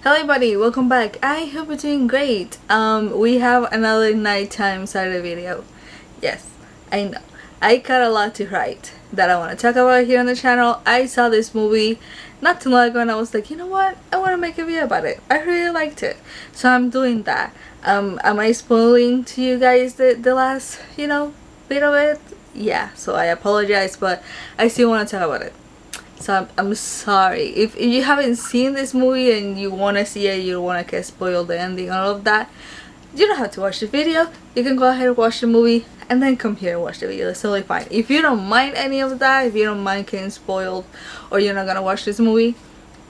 Hello everybody, welcome back. I hope you're doing great. We have another nighttime Saturday video. Yes, I know. I got a lot to write that I want to talk about here on the channel. I saw this movie not too long ago and I was like, you know what? I want to make a video about it. I really liked it. So I'm doing that. Am I spoiling to you guys the last, bit of it? Yeah, so I apologize, but I still want to talk about it. So I'm sorry if you haven't seen this movie and you want to see it, you don't want to get spoiled the ending and all of that. You don't have to watch the video. You can go ahead and watch the movie and then come here and watch the video. It's totally fine. If you don't mind any of that, if you don't mind getting spoiled or you're not gonna watch this movie,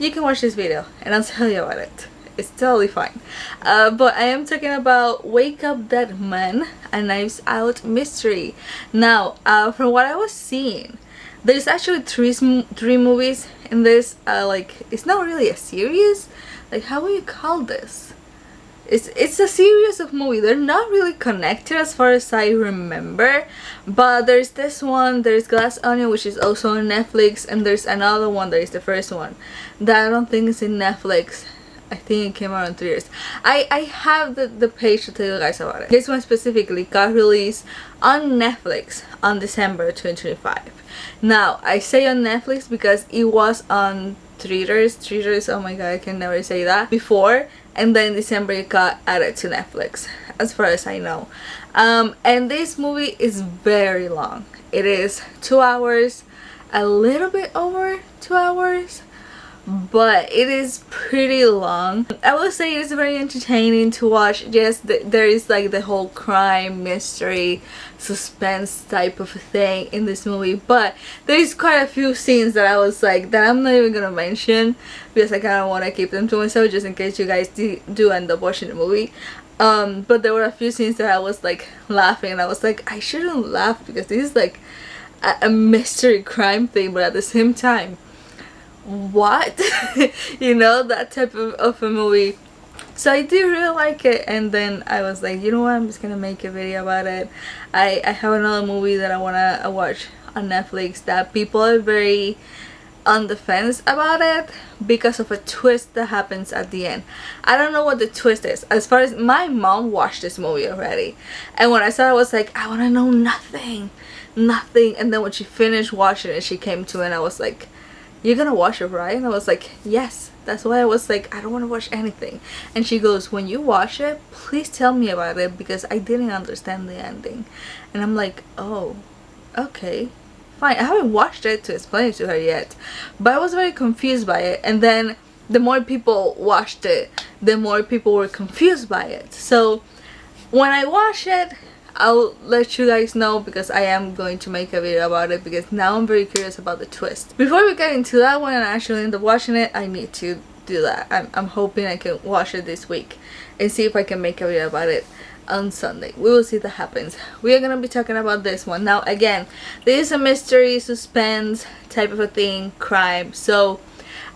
you can watch this video and I'll tell you about it. It's totally fine. But I am talking about Wake Up Dead Man, a Knives Out mystery. Now, from what I was seeing, there's actually three movies in this. It's not really a series. Like, how would you call this? It's a series of movies. They're not really connected as far as I remember. But there's this one, there's Glass Onion, which is also on Netflix, and there's another one that is the first one that I don't think is in Netflix. I think it came out in 3 years. I have the page to tell you guys about it. This one specifically got released on Netflix on December 2025. Now, I say on Netflix because it was on theaters, oh my god, I can never say that, before, and then in December it got added to Netflix, as far as I know. And this movie is very long. It is 2 hours, a little bit over 2 hours, but it is pretty long. I will say it's very entertaining to watch. Yes, there is like the whole crime, mystery, suspense type of thing in this movie, but there is quite a few scenes that I was like, that I'm not even gonna mention because I kind of want to keep them to myself just in case you guys do end up watching the movie. But there were a few scenes that I was like laughing and I was like, I shouldn't laugh because this is like a mystery crime thing, but at the same time, what? That type of a movie. So I do really like it, and then I was like, you know what, I'm just gonna make a video about it. I have another movie that I wanna watch on Netflix that people are very on the fence about it because of a twist that happens at the end. I don't know what the twist is. As far as my mom watched this movie already, and when I saw it, I was like, I wanna know nothing. And then when she finished watching it, she came to me and I was like, you're gonna watch it, right? And I was like, yes. That's why I was like, I don't want to watch anything. And she goes, when you watch it, please tell me about it because I didn't understand the ending. And I'm like, oh, okay, fine. I haven't watched it to explain it to her yet, but I was very confused by it. And then the more people watched it, the more people were confused by it. So when I watch it, I'll let you guys know because I am going to make a video about it because now I'm very curious about the twist. Before we get into that one and I actually end up watching it, I need to do that. I'm hoping I can watch it this week and see if I can make a video about it on Sunday. We will see if that happens. We are going to be talking about this one. Now again, this is a mystery, suspense type of a thing, crime. So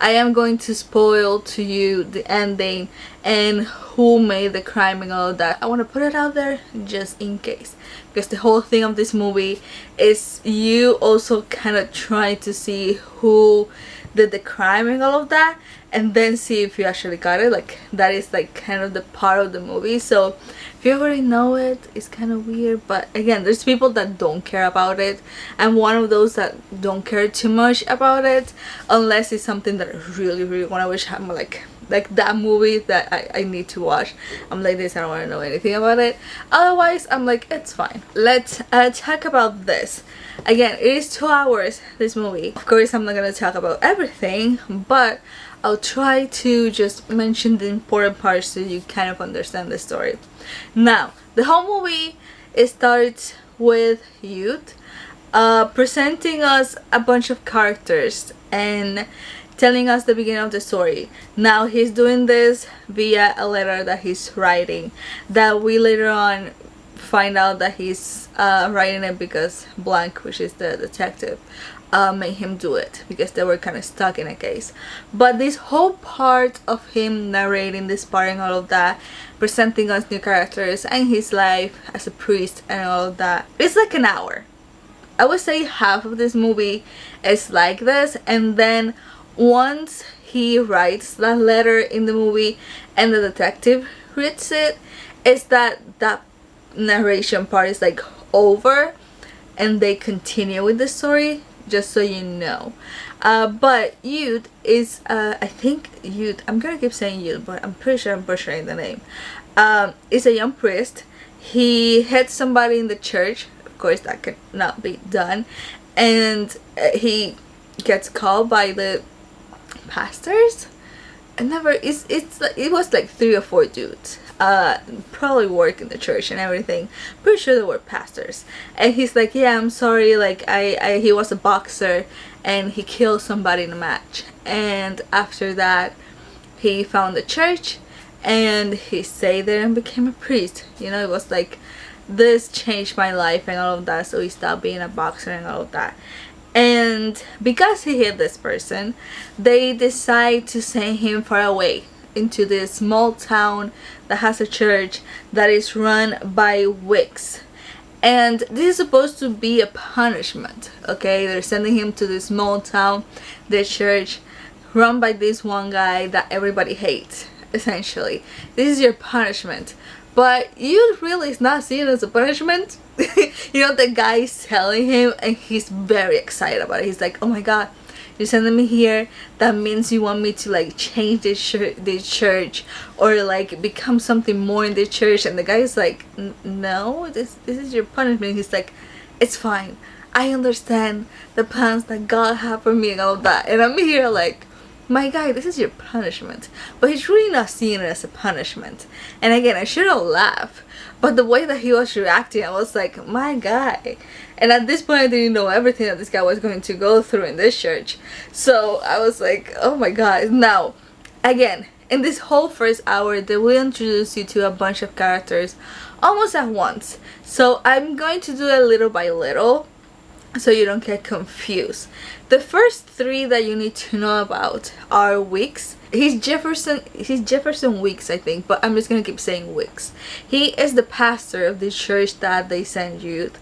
I am going to spoil to you the ending and who made the crime and all of that. I want to put it out there just in case, because the whole thing of this movie is you also kind of try to see who did the crime and all of that, and then see if you actually got it. Like, that is like kind of the part of the movie. So if you already know it, it's kind of weird, but again, there's people that don't care about it. I'm one of those that don't care too much about it unless it's something that I really want to watch. I'm like that movie that I need to watch. I'm like this, I don't want to know anything about it. Otherwise, I'm like, it's fine. Let's talk about this. Again, it is 2 hours, this movie. Of course, I'm not gonna talk about everything, but I'll try to just mention the important parts so you kind of understand the story. Now, the whole movie, it starts with Youth presenting us a bunch of characters and telling us the beginning of the story. Now he's doing this via a letter that he's writing that we later on find out that he's writing it because Blank, which is the detective, made him do it because they were kind of stuck in a case. But this whole part of him narrating this part and all of that, presenting us new characters and his life as a priest and all of that, it's like an hour. I would say half of this movie is like this, and then once he writes that letter in the movie and the detective reads it, is that that narration part is like over and they continue with the story, just so you know. But Yud is, I think Yud, I'm gonna keep saying Yud, but I'm pretty sure I'm butchering the name, is a young priest. He hits somebody in the church, of course that could not be done, and he gets called by the pastors. It was like 3 or 4 dudes, probably work in the church and everything. Pretty sure they were pastors. And he's like, yeah, I'm sorry, like he was a boxer and he killed somebody in a match. And after that, he found a church and he stayed there and became a priest. You know, it was like, this changed my life and all of that. So he stopped being a boxer and all of that. And because he hit this person, they decide to send him far away into this small town that has a church that is run by wicks. And this is supposed to be a punishment, okay? They're sending him to this small town, this church run by this one guy that everybody hates, essentially. This is your punishment. But you really is not seen as a punishment. You know, the guy is telling him and he's very excited about it. He's like, oh my god, you're sending me here, that means you want me to like change this church or like become something more in the church. And the guy is like, no, this is your punishment. He's like, it's fine, I understand the plans that God had for me and all of that. And I'm here like, my guy, this is your punishment. But he's really not seeing it as a punishment. And again, I shouldn't laugh, but the way that he was reacting, I was like, my guy. And at this point, I didn't know everything that this guy was going to go through in this church. So I was like, oh my god. Now, again, in this whole first hour, they will introduce you to a bunch of characters almost at once. So I'm going to do it little by little, so you don't get confused. The first 3 that you need to know about are Weeks. He's Jefferson Weeks, I think, but I'm just gonna keep saying Weeks. He is the pastor of the church that they send youth.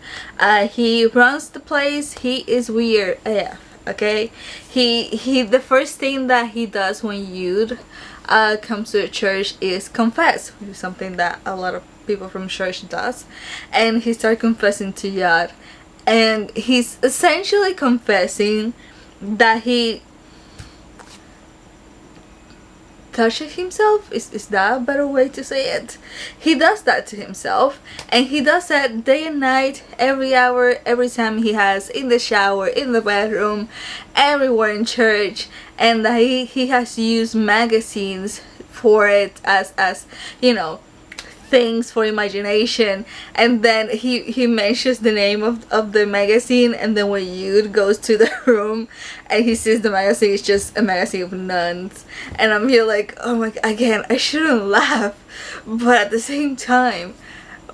He runs the place. He is weird AF, okay? He the first thing that he does when youth comes to a church is confess, which is something that a lot of people from church does. And he started confessing to God. And he's essentially confessing that he touches himself. Is that a better way to say it? He does that to himself, and he does that day and night, every hour, every time he has, in the shower, in the bedroom, everywhere in church. And that he has used magazines for it as you know, things for imagination. And then he mentions the name of the magazine, and then when Yud goes to the room and he sees the magazine, it's just a magazine of nuns. And I'm here like, oh my god, again, I shouldn't laugh, but at the same time,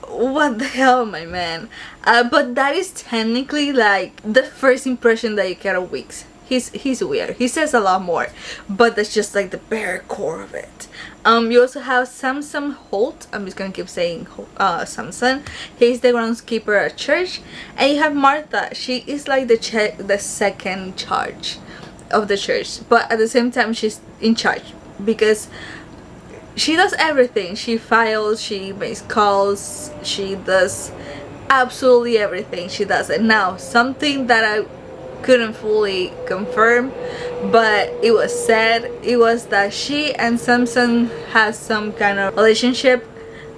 what the hell, my man. But that is technically like the first impression that you get of Weeks. He's weird. He says a lot more, but that's just like the bare core of it. You also have Samson Holt. I'm just gonna keep saying Samson. He's the groundskeeper at church. And you have Martha. She is like the second charge of the church, but at the same time she's in charge because she does everything. She files, she makes calls, she does absolutely everything. She does it. Now, something that I couldn't fully confirm, but it was said, it was that she and Samson has some kind of relationship.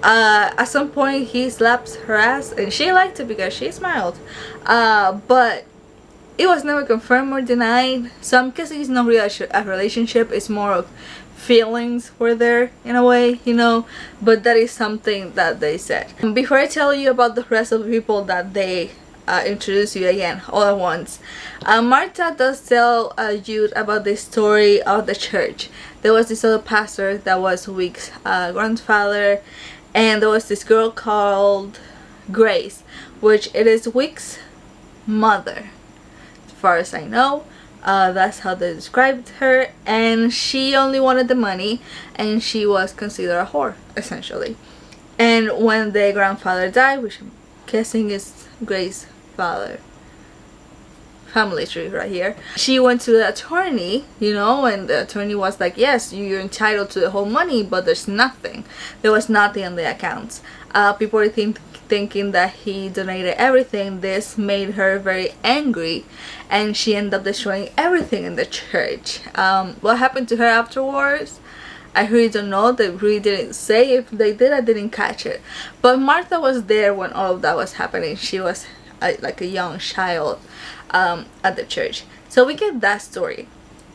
At some point he slaps her ass and she liked it because she smiled, but it was never confirmed or denied. So I'm guessing it's not really a relationship, it's more of feelings were there in a way, you know. But that is something that they said. Before I tell you about the rest of the people that they introduce you again all at once, Martha does tell Jude about the story of the church. There was this other pastor that was Weeks' grandfather, and there was this girl called Grace, which it is Weeks' mother, as far as I know. That's how they described her, and she only wanted the money, and she was considered a whore, essentially. And when the grandfather died, which I'm guessing is Grace's family tree right here. She went to the attorney, you know, and the attorney was like, yes, you're entitled to the whole money, but there's nothing. There was nothing on the accounts. People were thinking that he donated everything. This made her very angry, and she ended up destroying everything in the church. What happened to her afterwards, I really don't know. They really didn't say. If they did, I didn't catch it. But Martha was there when all of that was happening. She was like a young child at the church. So we get that story.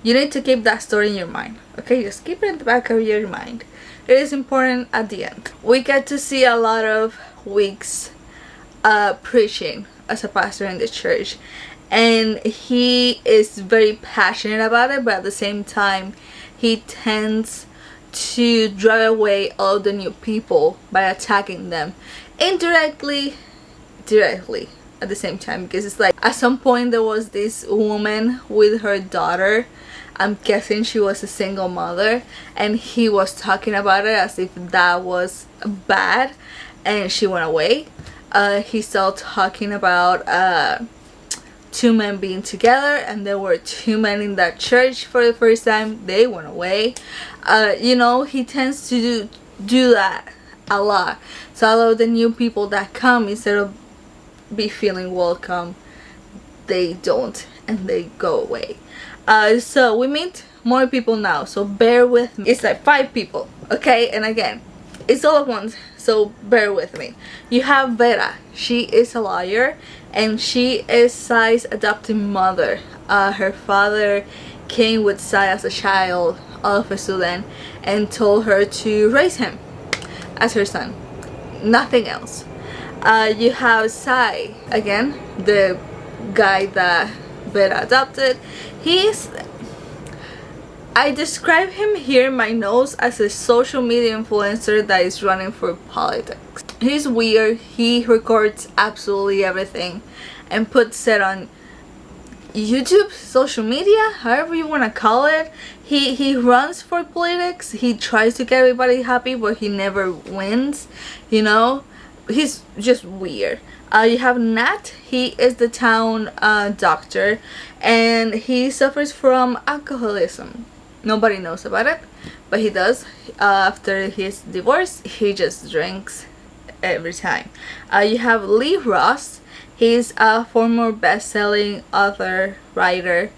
You need to keep that story in your mind, okay? Just keep it in the back of your mind. It is important at the end. We get to see a lot of Weeks preaching as a pastor in the church, and he is very passionate about it, but at the same time he tends to drive away all the new people by attacking them indirectly, directly at the same time. Because it's like, at some point there was this woman with her daughter, I'm guessing she was a single mother, and he was talking about it as if that was bad, and she went away. He started talking about two men being together, and there were two men in that church for the first time. They went away. You know, he tends to do that a lot. So a lot of the new people that come, instead of be feeling welcome, they don't, and they go away. So we meet more people now, so bear with me. It's like 5 people, okay? And again, it's all at once, so bear with me. You have Vera. She is a lawyer, and she is Sai's adopted mother. Her father came with Sai as a child all of a sudden and told her to raise him as her son, nothing else. You have Sai, again, the guy that Vera adopted. I describe him here in my notes as a social media influencer that is running for politics. He's weird. He records absolutely everything and puts it on YouTube, social media, however you want to call it. He runs for politics. He tries to get everybody happy, but he never wins, you know. He's just weird. You have Nat. He is the town doctor, and he suffers from alcoholism. Nobody knows about it, but he does. After his divorce, he just drinks every time. You have Lee Ross. He's a former best-selling author, writer.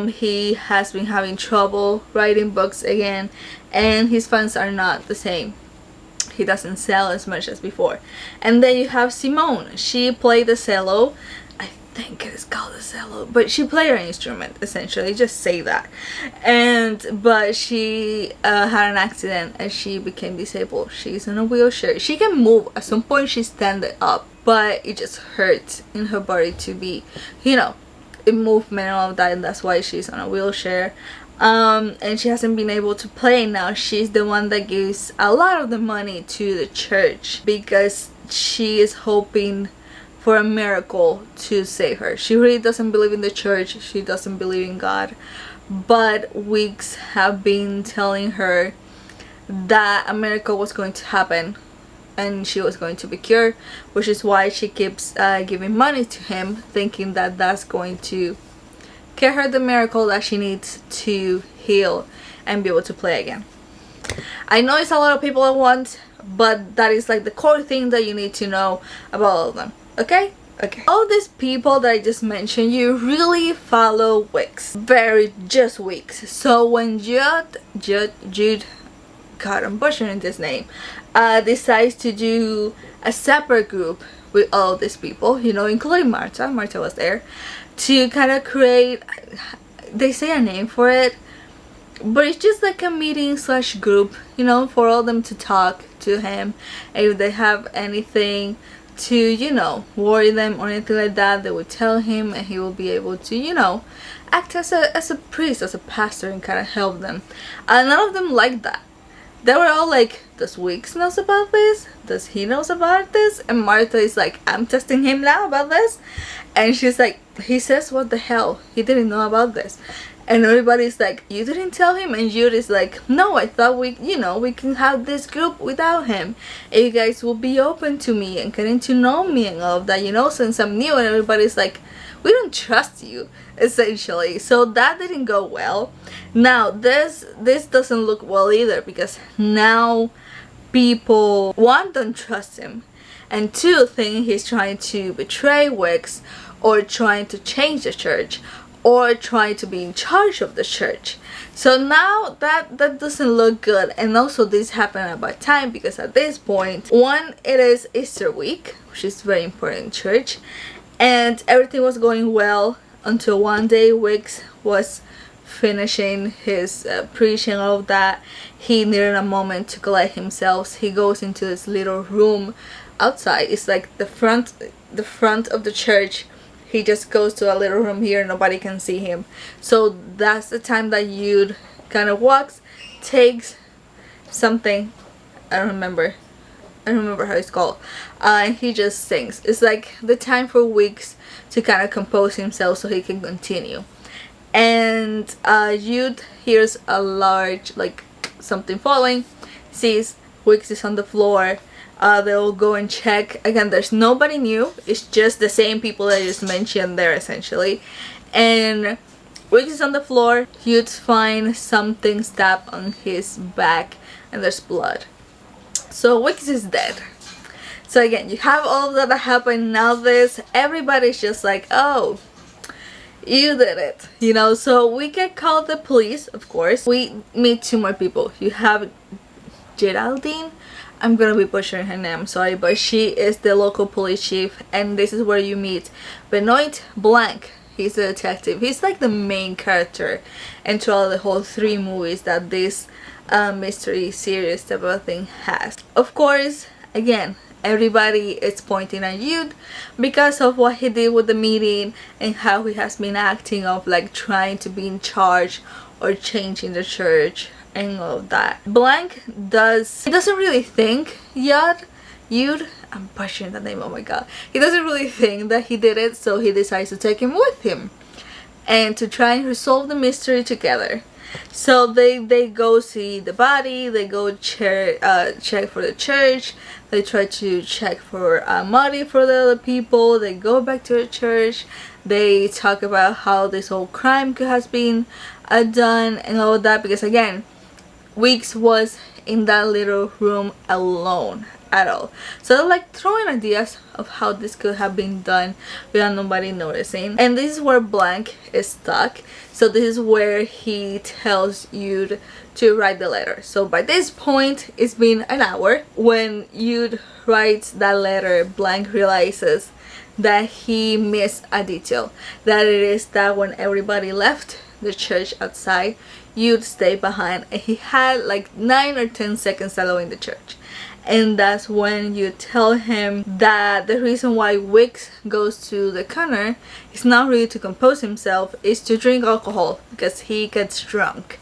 He has been having trouble writing books again, and his fans are not the same. He doesn't sell as much as before. And then you have Simone. She played the cello. I think it is called the cello, but she played her instrument, essentially, just say that. But she had an accident and she became disabled. She's in a wheelchair. She can move. At some point she standed up, but it just hurts in her body to be, you know, in movement and all of that, and that's why she's on a wheelchair. And she hasn't been able to play. Now she's the one that gives a lot of the money to the church because she is hoping for a miracle to save her. She really doesn't believe in the church. She doesn't believe in God, but Weeks have been telling her that a miracle was going to happen and she was going to be cured, which is why she keeps giving money to him, thinking that that's going to get her the miracle that she needs to heal and be able to play again. I know it's a lot of people at once, but that is like the core thing that you need to know about all of them. Okay? Okay. All these people that I just mentioned, you really follow Weeks. Very just Weeks. So when Jude, God, I'm butchering this name, decides to do a separate group with all these people, you know, including Marta. Marta was there, to kind of create, they say a name for it, but it's just like a meeting slash group, you know, for all them to talk to him, and if they have anything to, you know, worry them or anything like that, they would tell him, and he will be able to, you know, act as a priest, as a pastor, and kind of help them. And none of them liked that. They were all like, does Weeks knows about this? Does he knows about this? And Martha is like, I'm testing him now about this. And she's like, he says, what the hell? He didn't know about this. And everybody's like, you didn't tell him? And Jude is like, no, I thought we can have this group without him. And you guys will be open to me and getting to know me and all of that, you know, since I'm new. And everybody's like, we don't trust you, essentially. So that didn't go well. Now this doesn't look well either, because now people, one, don't trust him, and two, think he's trying to betray Wicks, or trying to change the church, or trying to be in charge of the church. So now that doesn't look good. And also this happened at bad time, because at this point, one, it is Easter week, which is very important in church, and everything was going well until one day Wicks was finishing his preaching, all of that. He needed a moment to collect himself. He goes into this little room outside. It's like the front of the church. He just goes to a little room here, nobody can see him. So that's the time that Jude kind of walks, takes something, I don't remember how it's called, and he just sings. It's like the time for Wicks to kind of compose himself so he can continue. And Jude hears a large, like, something falling, sees Wicks is on the floor. They'll go and check. Again, there's nobody new. It's just the same people that I just mentioned there, essentially. And Wicks is on the floor. Jude finds something stabbed on his back, and there's blood. So Wicks is dead. So again, you have all of that happened. Now everybody's just like, oh, you did it, you know. So we can call the police, of course. We meet two more people. You have Geraldine. I'm gonna be butchering her name, sorry, but she is the local police chief, and this is where you meet Benoit Blanc. He's a detective. He's like the main character and throughout the whole 3 movies that this mystery series type of thing has. Of course, again, everybody is pointing at Jude because of what he did with the meeting and how he has been acting of like trying to be in charge or changing the church and all of that. Blanc doesn't really think Jude, I'm butchering the name, oh my god. He doesn't really think that he did it, so he decides to take him with him and to try and resolve the mystery together. So they go see the body, they go check for the church, they try to check for money for the other people, they go back to the church, they talk about how this whole crime has been done and all of that, because again, Wicks was in that little room alone at all. So they're like throwing ideas of how this could have been done without nobody noticing. And this is where Blanc is stuck. So this is where he tells Jude to write the letter. So by this point, it's been an hour. When Jude writes that letter, Blanc realizes that he missed a detail. That it is that when everybody left the church outside, Jude stayed behind, and he had like 9 or 10 seconds alone in the church. And that's when you tell him that the reason why Wicks goes to the corner is not really to compose himself, is to drink alcohol because he gets drunk.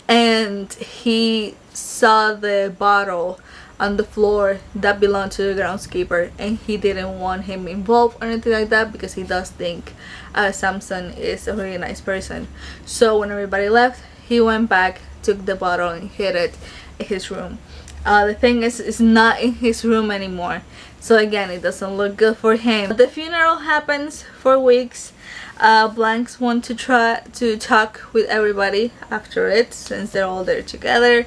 And he saw the bottle on the floor that belonged to the groundskeeper, and he didn't want him involved or anything like that because he does think Samson is a really nice person. So when everybody left, he went back, took the bottle and hid it in his room. The thing is, it's not in his room anymore. So again, it doesn't look good for him. The funeral happens for Wicks. Blancs want to try to talk with everybody after it, since they're all there together.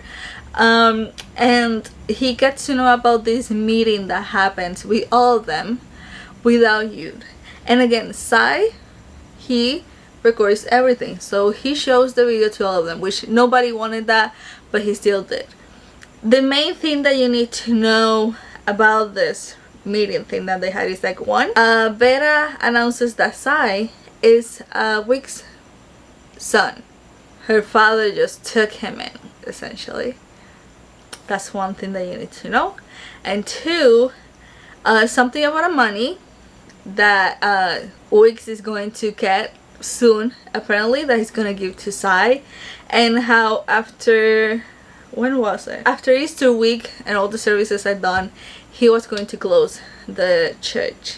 And he gets to know about this meeting that happens with all of them without Jude. And again, Sai, he records everything, so he shows the video to all of them, which nobody wanted that, but he still did. The main thing that you need to know about this meeting thing that they had is like, one, Vera announces that Sai is Wicks' son. Her father just took him in, essentially. That's one thing that you need to know. And two, something about the money that Wicks is going to get soon, apparently, that he's gonna give to Sai, and how after, when was it? After Easter week and all the services are done, he was going to close the church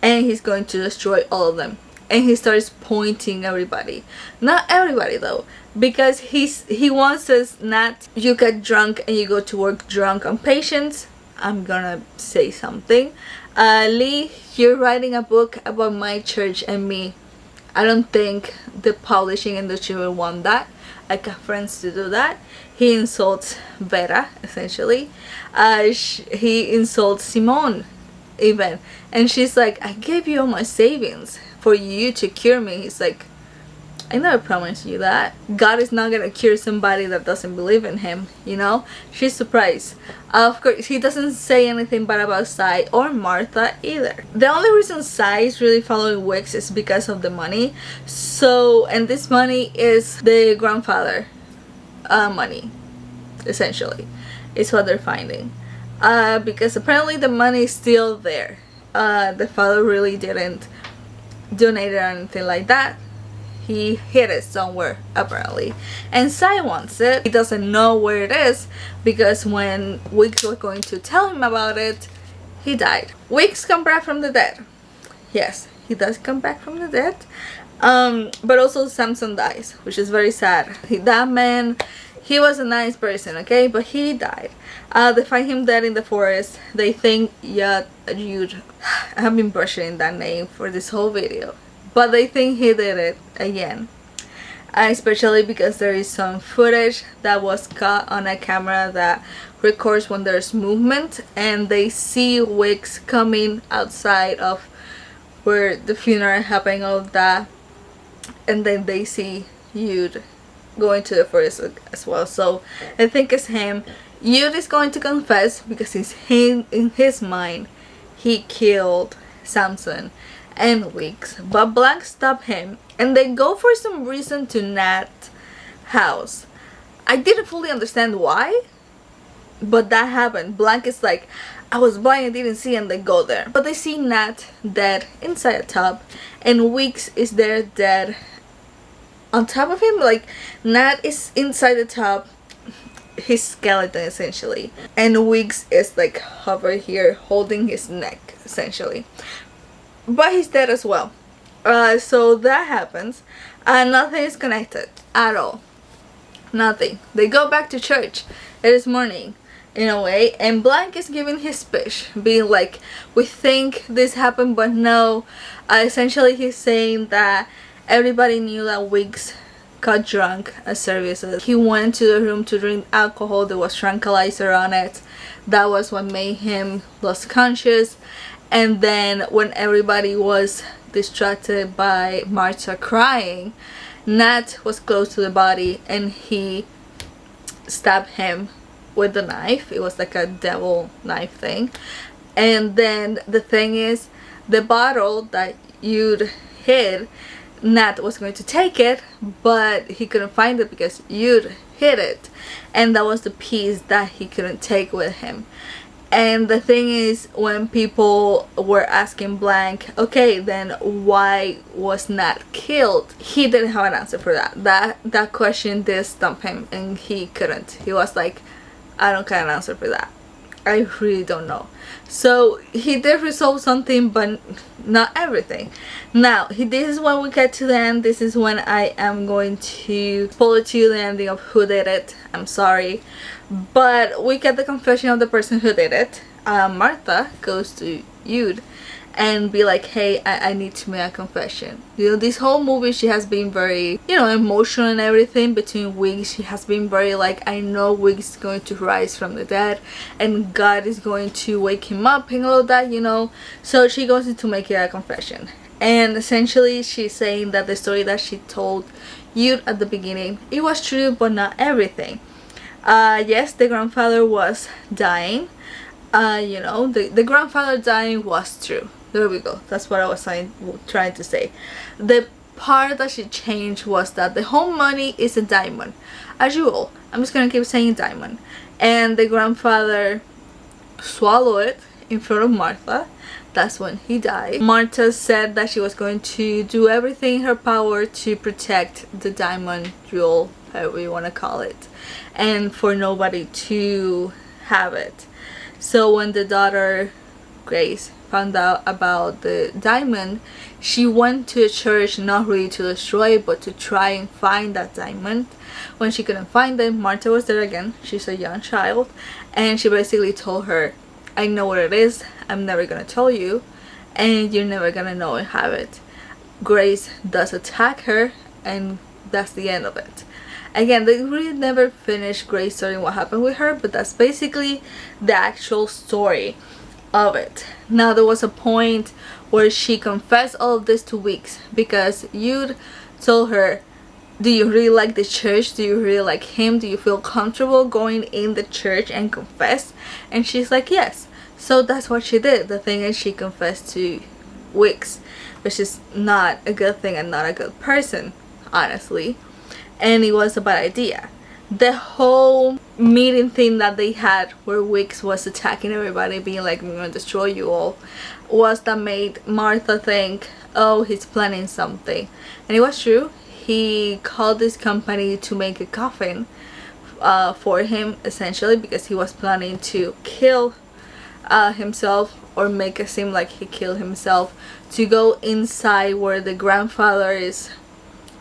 and he's going to destroy all of them. And he starts pointing everybody. Not everybody though, because he wants us not, you get drunk and you go to work drunk on patients. I'm gonna say something. Lee, you're writing a book about my church and me. I don't think the publishing industry will want that. I got friends to do that. He insults Vera, essentially. He insults Simone, even. And she's like, I gave you all my savings for you to cure me. He's like, I never promised you that. God is not gonna cure somebody that doesn't believe in him, you know? She's surprised. Of course, he doesn't say anything bad about Sai or Martha either. The only reason Sai is really following Wicks is because of the money. So, and this money is the grandfather money, essentially. Is what they're finding. Because apparently the money is still there. The father really didn't donate it or anything like that. He hid it somewhere, apparently. And Sai wants it. He doesn't know where it is because when Wicks was going to tell him about it, he died. Wicks come back from the dead. Yes, he does come back from the dead. But also Samson dies, which is very sad. That man, he was a nice person, okay? But he died. They find him dead in the forest. They think Yud. I have been butchering that name for this whole video. But they think he did it again. Especially because there is some footage that was caught on a camera that records when there's movement. And they see Wicks coming outside of where the funeral happened, all of that. And then they see Yud going to the forest as well. So I think it's him. Yud is going to confess because in his mind he killed Samson and Wicks, but Blank stopped him and they go for some reason to Nat's house. I didn't fully understand why, but that happened. Blank is like, I was blind, I didn't see, and they go there. But they see Nat dead inside a tub and Wicks is there dead on top of him. Like, Nat is inside the tub, his skeleton essentially, and Wicks is like over here holding his neck essentially. But he's dead as well. So that happens. Nothing is connected at all. Nothing. They go back to church. It is morning in a way. And Blank is giving his speech. Being like, we think this happened but no. Essentially he's saying that everybody knew that Wicks got drunk at services. He went to the room to drink alcohol. There was tranquilizer on it. That was what made him lose conscious. And then when everybody was distracted by Martha crying, Nat was close to the body and he stabbed him with the knife. It was like a devil knife thing. And then the thing is, the bottle that Yud hid, Nat was going to take it, but he couldn't find it because Yud hid it. And that was the piece that he couldn't take with him. And the thing is, when people were asking Blank, okay, then why was Nat killed? He didn't have an answer for that. That question did stump him and he couldn't. He was like, I don't got an answer for that. I really don't know. So he did resolve something, but not everything. Now, this is when we get to the end. This is when I am going to spoil to you the ending of who did it. I'm sorry. But we get the confession of the person who did it. Martha goes to Yud and be like, hey, I need to make a confession. You know, this whole movie she has been very, you know, emotional and everything. Between Wicks, she has been very like, I know Wicks is going to rise from the dead and God is going to wake him up and all that, you know. So she goes into making a confession. And essentially she's saying that the story that she told Yud at the beginning, it was true but not everything. Yes, the grandfather was dying. You know, the grandfather dying was true. There we go. That's what I was trying to say. The part that she changed was that the whole money is a diamond. As usual, I'm just gonna keep saying diamond. And the grandfather swallowed it in front of Martha. That's when he died. Martha said that she was going to do everything in her power to protect the diamond jewel, however you want to call it, and for nobody to have it. So when the daughter Grace found out about the diamond, she went to a church not really to destroy it but to try and find that diamond. When she couldn't find it, Martha was there again. She's a young child, and she basically told her, I know what it is, I'm never gonna tell you, and you're never gonna know and have it. Grace does attack her, and that's the end of it. Again, they really never finished Grace's story and what happened with her, but that's basically the actual story of it. Now there was a point where she confessed all of this to Weeks, because Jude told her, do you really like the church? Do you really like him? Do you feel comfortable going in the church and confess? And she's like, yes. So that's what she did. The thing is, she confessed to Weeks, which is not a good thing and not a good person, honestly. And it was a bad idea. The whole meeting thing that they had, where Weeks was attacking everybody, being like, I'm gonna destroy you all, was that made Martha think, oh, he's planning something. And it was true. He called this company to make a coffin for him, essentially, because he was planning to kill himself, or make it seem like he killed himself, to go inside where the grandfather is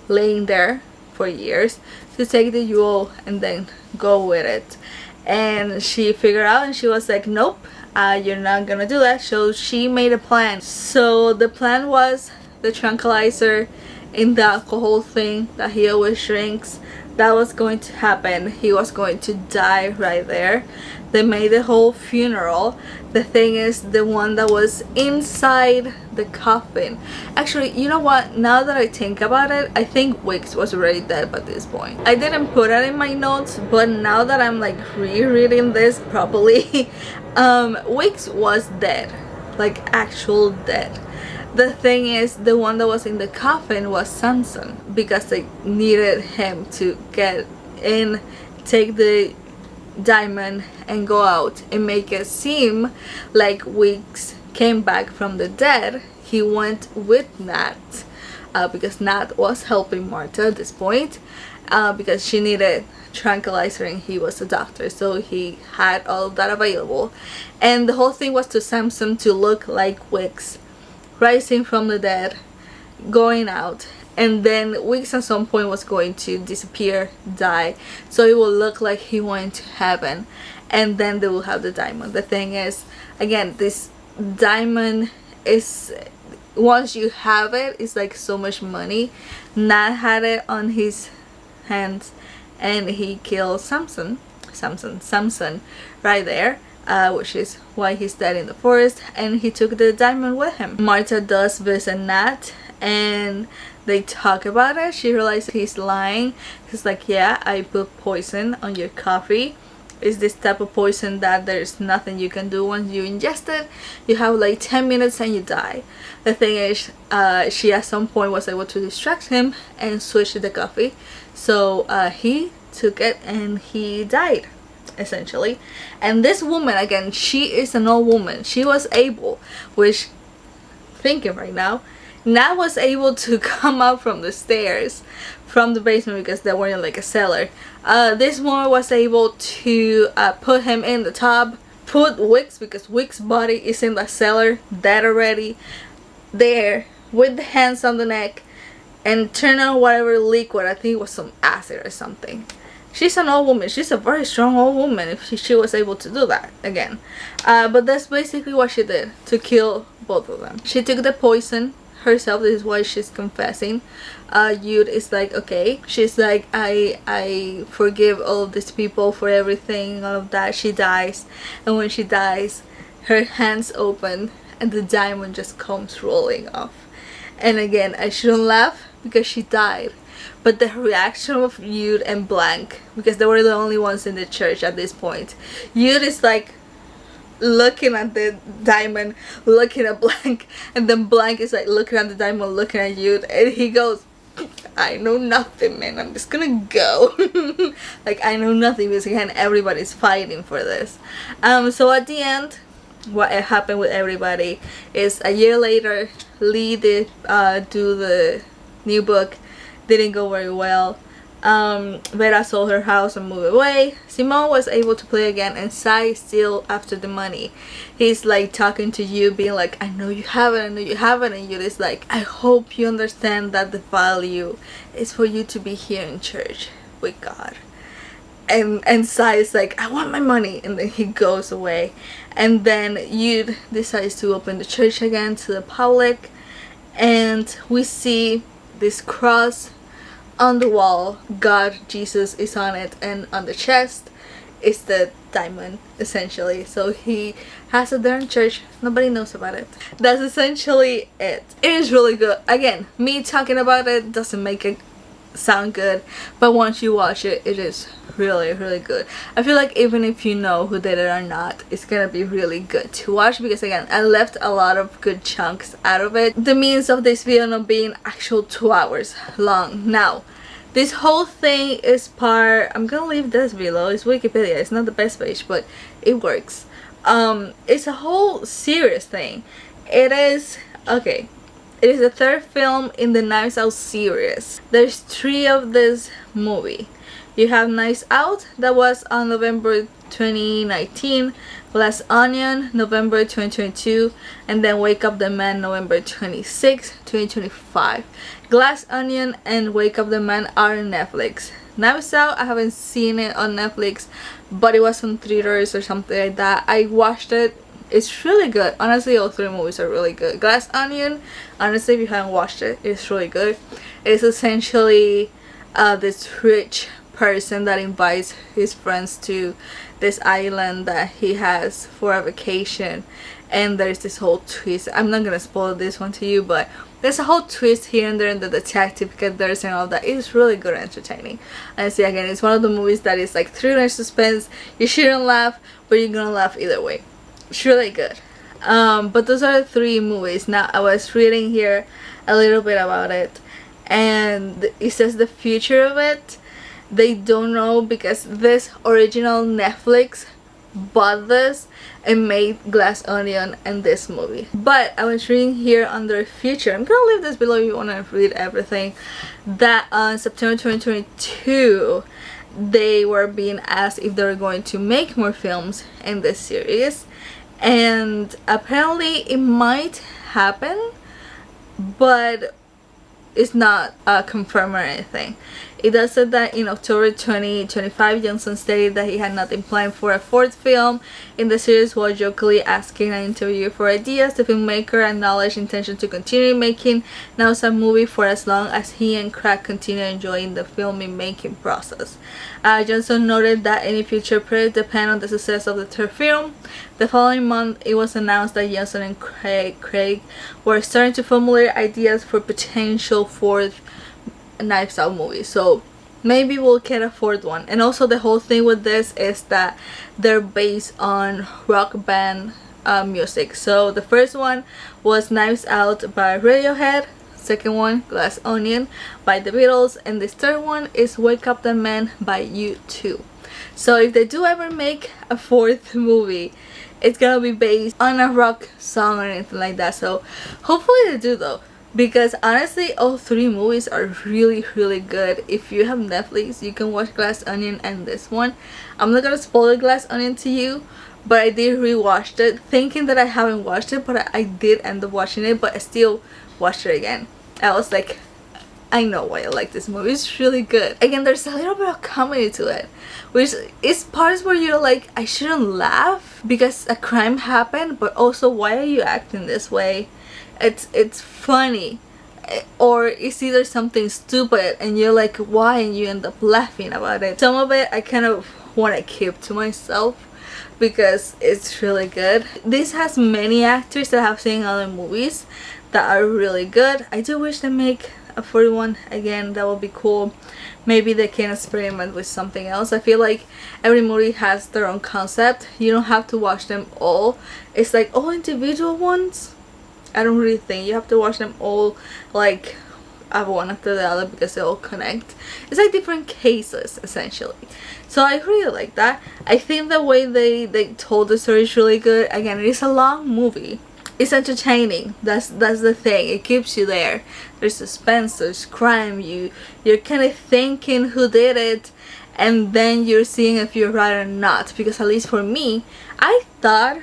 laying there for years, to take the jewel and then go with it. And she figured out, and she was like, nope, you're not gonna do that. So she made a plan. So the plan was the tranquilizer in the alcohol thing that he always drinks. That was going to happen. He was going to die right there. They made the whole funeral. The thing is, the one that was inside the coffin, actually, you know what, now that I think about it, I think Weeks was already dead by this point. I didn't put it in my notes, but now that I'm like rereading this properly, Weeks was dead, like actual dead. The thing is, the one that was in the coffin was Samson, because they needed him to get in, take the diamond, and go out and make it seem like Weeks came back from the dead. He went with Nat, because Nat was helping Martha at this point, because she needed tranquilizer and he was a doctor, so he had all of that available. And the whole thing was to Samson to look like Weeks rising from the dead, going out, and then Weeks at some point was going to disappear, die, so it will look like he went to heaven, and then they will have the diamond. The thing is, again, this diamond is, once you have it, it's like so much money. Nat had it on his hands, and he killed Samson right there. Which is why he's dead in the forest, and he took the diamond with him. Martha does visit Nat, and they talk about it. She realizes he's lying. He's like, yeah, I put poison on your coffee. It's this type of poison that there's nothing you can do once you ingest it. You have like 10 minutes and you die. The thing is, she at some point was able to distract him and switch to the coffee. So he took it and he died, essentially. And this woman, again, she is an old woman. She was able, which, thinking right now, Nat was able to come up from the stairs from the basement, because they were in like a cellar. This woman was able to put him in the tub, put Weeks, because Weeks' body is in the cellar, dead already, there with the hands on the neck, and turn on whatever liquid, I think it was some acid or something. She's an old woman. She's a very strong old woman if she was able to do that again. But that's basically what she did to kill both of them. She took the poison herself. This is why she's confessing. Jude is like, okay. She's like, I forgive all of these people for everything, all of that. She dies, and when she dies, her hands open and the diamond just comes rolling off. And again, I shouldn't laugh because she died, but the reaction of Jude and Blank, because they were the only ones in the church at this point, Jude is like looking at the diamond, looking at Blank, and then Blank is like looking at the diamond, looking at Jude, and he goes, I know nothing, man, I'm just gonna go. Like, I know nothing, because again, everybody's fighting for this. So at the end, what happened with everybody is a year later, Lee did do the new book. Didn't go very well. Vera sold her house and moved away. Simone was able to play again, and Sai still after the money. He's like talking to you, being like, I know you haven't, I know you haven't, and you is like, I hope you understand that the value is for you to be here in church with God. and Sai is like, I want my money, and then he goes away. And then Yude decides to open the church again to the public, and we see this cross on the wall. God, Jesus is on it, and on the chest is the diamond, essentially. So he has it there in church. Nobody knows about it. That's essentially it. It is really good. Again, me talking about it doesn't make it sound good, but once you watch it, it is really, really good. I feel like even if you know who did it or not, it's gonna be really good to watch, because again, I left a lot of good chunks out of it. The means of this video not being actual 2 hours long. Now, this whole thing is part, I'm gonna leave this below, it's Wikipedia, it's not the best page, but it works. It's a whole series thing. It is, okay, it is the 3rd film in the Knives Out series. There's 3 of this movie. You have Knives Out, that was on November 2019, Glass Onion, November 2022, and then Wake Up the Man, November 26, 2025. Glass Onion and Wake Up the Man are on Netflix. Knives Out, I haven't seen it on Netflix, but it was on theaters or something like that. I watched it. It's really good. Honestly, all 3 movies are really good. Glass Onion, honestly, if you haven't watched it, it's really good. It's essentially this rich person that invites his friends to this island that he has for a vacation, and there's this whole twist. I'm not gonna spoil this one to you, but there's a whole twist here and there, and the detective gets there and all that. It's really good and entertaining. And see, again, it's one of the movies that is like thriller suspense. You shouldn't laugh, but you're gonna laugh either way. It's really good. But those are the 3 movies. Now, I was reading here a little bit about it, and it says the future of it, they don't know, because this original Netflix bought this and made Glass Onion and this movie. But I was reading here under future, I'm gonna leave this below if you want to read everything, that on September 2022 they were being asked if they were going to make more films in this series, and apparently it might happen, but it's not confirmed or anything. It does say that in October 2025, Johnson stated that he had nothing planned for a 4th film in the series, while jokingly asking an interviewer for ideas. The filmmaker acknowledged intention to continue making Knives Out movie for as long as he and Craig continue enjoying the filming making process. Johnson noted that any future project depend on the success of the 3rd film. The following month, it was announced that Johnson and Craig were starting to formulate ideas for potential 4th Knives Out movie, so maybe we'll get a 4th one. And also, the whole thing with this is that they're based on rock band music. So the first one was Knives Out by Radiohead, 2nd one Glass Onion by the Beatles, and this 3rd one is Wake Up the Man by U2. So if they do ever make a 4th movie, it's gonna be based on a rock song or anything like that. So hopefully they do, though, because honestly, all 3 movies are really, really good. If you have Netflix, you can watch Glass Onion and this one. I'm not gonna spoil Glass Onion to you, but I did rewatch it thinking that I haven't watched it, but I did end up watching it, but I still watched it again. I was like, I know why I like this movie. It's really good. Again, there's a little bit of comedy to it, which is parts where you're like, I shouldn't laugh because a crime happened, but also, why are you acting this way? It's funny, or it's either something stupid and you're like, why, and you end up laughing about it. Some of it I kind of want to keep to myself because it's really good. This has many actors that I've seen in other movies that are really good. I do wish they make a 41 again. That would be cool. Maybe they can experiment with something else. I feel like every movie has their own concept. You don't have to watch them all. It's like all individual ones. I don't really think you have to watch them all like one after the other because they all connect. It's like different cases essentially. So I really like that. I think the way they told the story is really good. Again, it is a long movie. It's entertaining. That's the thing. It keeps you there. There's suspense, there's crime. You're kind of thinking who did it, and then you're seeing if you're right or not. Because at least for me, I thought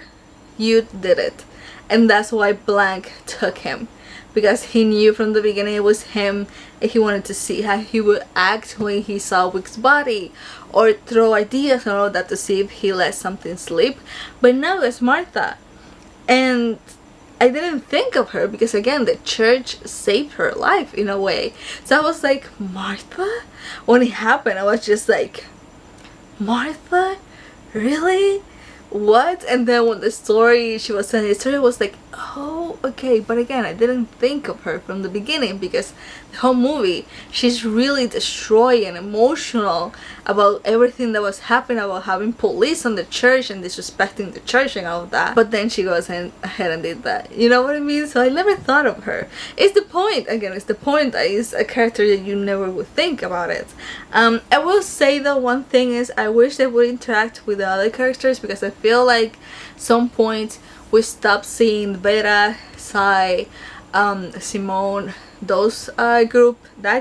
you did it. And that's why blank took him, because he knew from the beginning it was him, and he wanted to see how he would act when he saw Wick's body, or throw ideas and all that to see if he let something slip. But no, it's Martha. And I didn't think of her because, again, the church saved her life in a way. So I was like, Martha? When it happened, I was just like, Martha? Really? What? And then when she was telling the story, was like, oh, okay. But again, I didn't think of her from the beginning because the whole movie, she's really destroyed and emotional about everything that was happening, about having police on the church and disrespecting the church and all of that. But then she goes ahead and did that. You know what I mean? So I never thought of her. It's the point, again, it's the point that is a character that you never would think about it. I will say though, one thing is I wish they would interact with the other characters, because I feel like some point we stopped seeing Vera, Sai, Simone, those that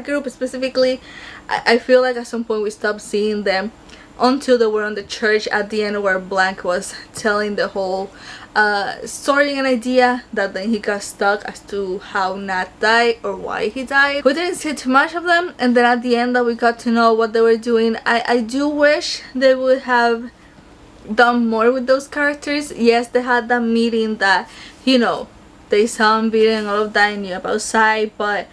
group specifically. I feel like at some point we stopped seeing them until they were on the church at the end, where Blank was telling the whole story and idea that then he got stuck as to how Nat died or why he died. We didn't see too much of them, and then at the end that we got to know what they were doing. I do wish they would have done more with those characters. Yes, they had that meeting that, you know, they saw him beating all of that and knew about Sai, but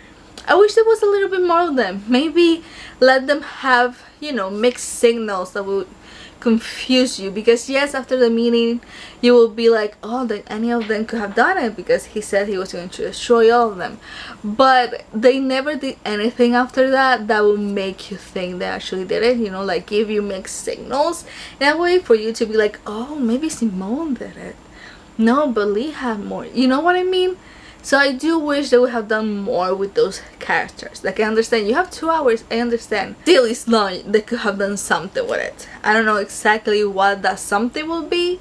I wish there was a little bit more of them. Maybe let them have, you know, mixed signals that would confuse you, because yes, after the meeting you will be like, oh, that any of them could have done it because he said he was going to destroy all of them, but they never did anything after that that would make you think they actually did it, you know, like give you mixed signals in a way for you to be like, oh, maybe Simone did it, no, but Lee had more, you know what I mean? So I do wish they would have done more with those characters. Like, I understand you have 2 hours, I understand. Still, it's long. They could have done something with it. I don't know exactly what that something will be,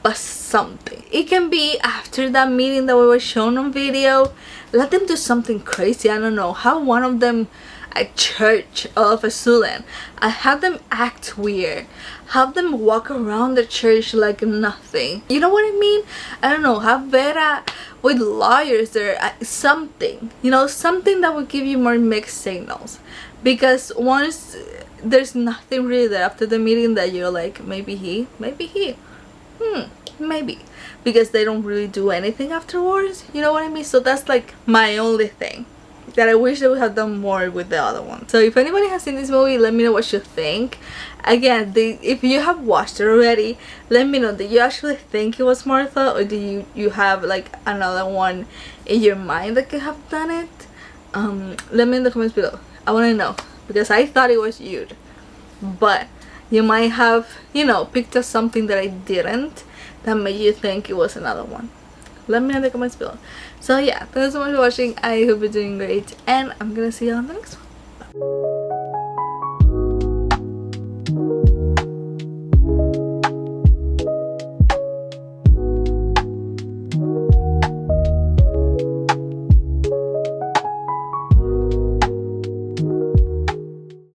but something. It can be after that meeting that we were shown on video. Let them do something crazy. I don't know. Have one of them at church all of a sudden. I have them act weird. Have them walk around the church like nothing. You know what I mean? I don't know. Have Vera with lawyers there. Something. You know, something that would give you more mixed signals. Because once there's nothing really there after the meeting that you're like, maybe he. Maybe. Because they don't really do anything afterwards. You know what I mean? So that's like my only thing that I wish they would have done more with the other one. So if anybody has seen this movie, let me know what you think. Again, if you have watched it already, let me know. Did you actually think it was Martha, or do you have like another one in your mind that could have done it? Let me in the comments below. I want to know, because I thought it was you, but you might have, you know, picked up something that I didn't that made you think it was another one. Let me know in the comments below. So yeah, thanks so much for watching. I hope you're doing great, and I'm gonna see you on the next one. Bye.